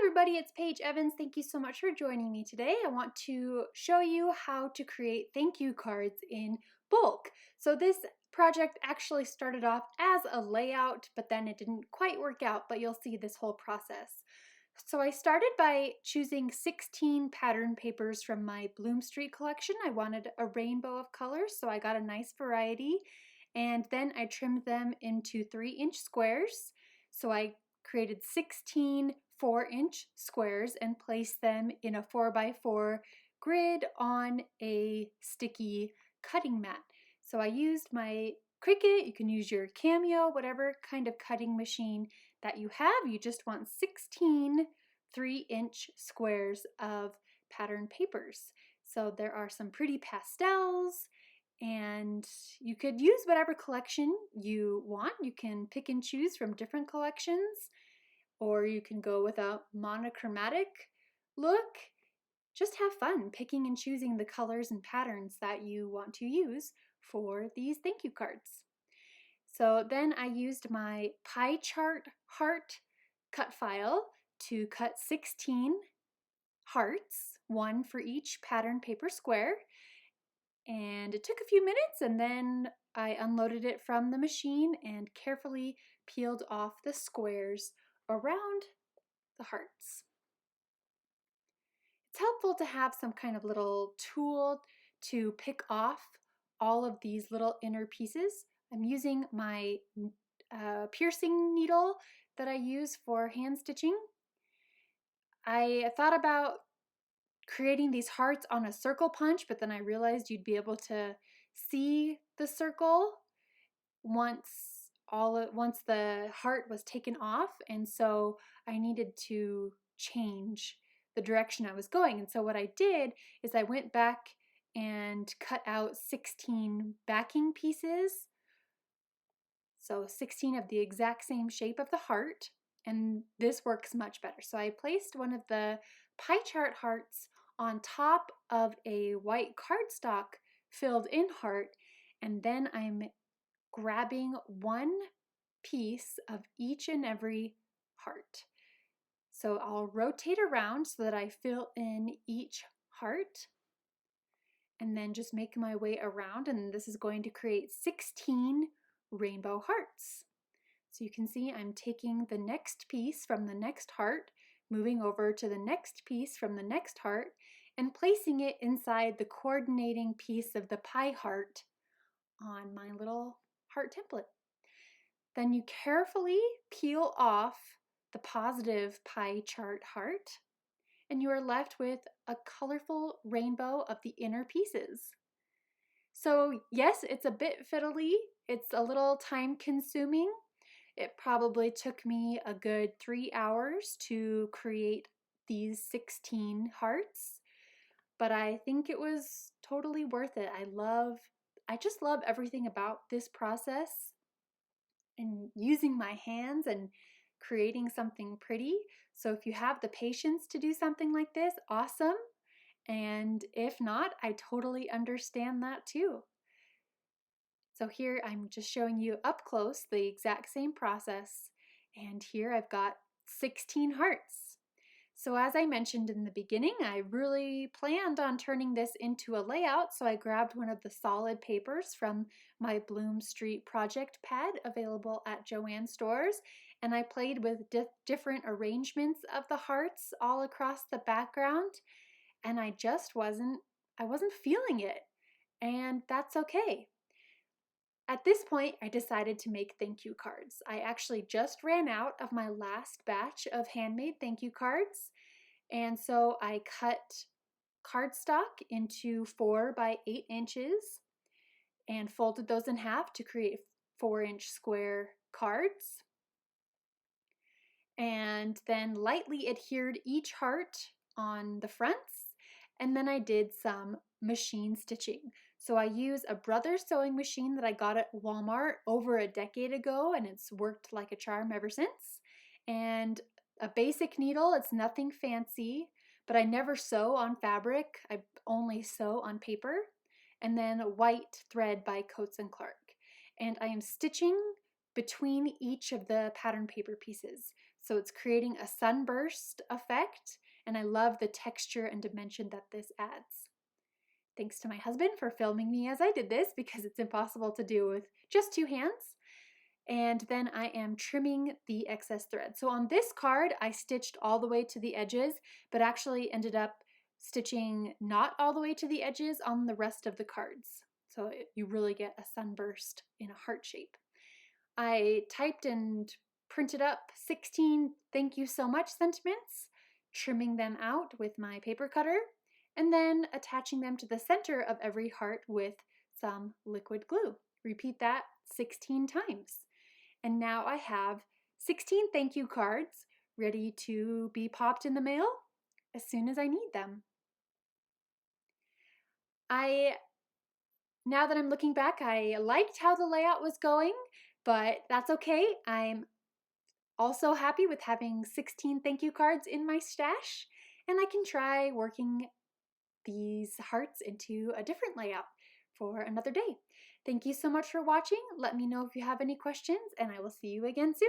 everybody, it's Paige Evans. Thank you so much for joining me today. I want to show you how to create thank you cards in bulk. So this project actually started off as a layout, but then it didn't quite work out, but you'll see this whole process. So I started by choosing 16 pattern papers from my Bloom Street collection. I wanted a rainbow of colors, so I got a nice variety. And then I trimmed them into 3-inch squares. So I created 16 4-inch squares and placed them in a 4x4 grid on a sticky cutting mat. So I used my Cricut. You can use your Cameo, whatever kind of cutting machine that you have. You just want 16 3-inch squares of pattern papers. So there are some pretty pastels, and you could use whatever collection you want. You can pick and choose from different collections, or you can go with a monochromatic look. Just have fun picking and choosing the colors and patterns that you want to use for these thank you cards. So then I used my pie chart heart cut file to cut 16 hearts, one for each pattern paper square. And it took a few minutes, and then I unloaded it from the machine and carefully peeled off the squares around the hearts. It's helpful to have some kind of little tool to pick off all of these little inner pieces. I'm using my piercing needle that I use for hand stitching. I thought about creating these hearts on a circle punch, but then I realized you'd be able to see the circle once the heart was taken off, and so I needed to change the direction I was going. And so what I did is I went back and cut out 16 backing pieces, so 16 of the exact same shape of the heart, and this works much better. So I placed one of the pie chart hearts on top of a white cardstock filled in heart, and then I'm grabbing one piece of each and every heart. So I'll rotate around so that I fill in each heart, and then just make my way around, and this is going to create 16 rainbow hearts. So you can see I'm taking the next piece from the next heart, moving over to the next piece from the next heart, and placing it inside the coordinating piece of the pie heart on my little heart template. Then you carefully peel off the positive pie chart heart, and you are left with a colorful rainbow of the inner pieces. So yes, it's a bit fiddly. It's a little time consuming. It probably took me a good 3 hours to create these 16 hearts, but I think it was totally worth it. I just love everything about this process and using my hands and creating something pretty. So if you have the patience to do something like this, awesome. And if not, I totally understand that too. So here I'm just showing you up close the exact same process, and here I've got 16 hearts. So as I mentioned in the beginning, I really planned on turning this into a layout, so I grabbed one of the solid papers from my Bloom Street project pad available at Joann stores, and I played with different arrangements of the hearts all across the background, and I wasn't feeling it, and that's okay. At this point, I decided to make thank you cards. I actually just ran out of my last batch of handmade thank you cards, and so I cut cardstock into 4 by 8 inches and folded those in half to create 4-inch square cards, and then lightly adhered each heart on the fronts, and then I did some machine stitching. So I use a Brothers sewing machine that I got at Walmart over a decade ago, and it's worked like a charm ever since. And a basic needle, it's nothing fancy, but I never sew on fabric, I only sew on paper. And then white thread by Coats & Clark. And I am stitching between each of the pattern paper pieces. So it's creating a sunburst effect, and I love the texture and dimension that this adds. Thanks to my husband for filming me as I did this, because it's impossible to do with just two hands. And then I am trimming the excess thread. So on this card, I stitched all the way to the edges, but actually ended up stitching not all the way to the edges on the rest of the cards. So you really get a sunburst in a heart shape. I typed and printed up 16 thank you so much sentiments, trimming them out with my paper cutter, and then attaching them to the center of every heart with some liquid glue. Repeat that 16 times. And now I have 16 thank you cards ready to be popped in the mail as soon as I need them. Now that I'm looking back, I liked how the layout was going, but that's okay. I'm also happy with having 16 thank you cards in my stash, and I can try working these hearts into a different layout for another day. Thank you so much for watching. Let me know if you have any questions, and I will see you again soon.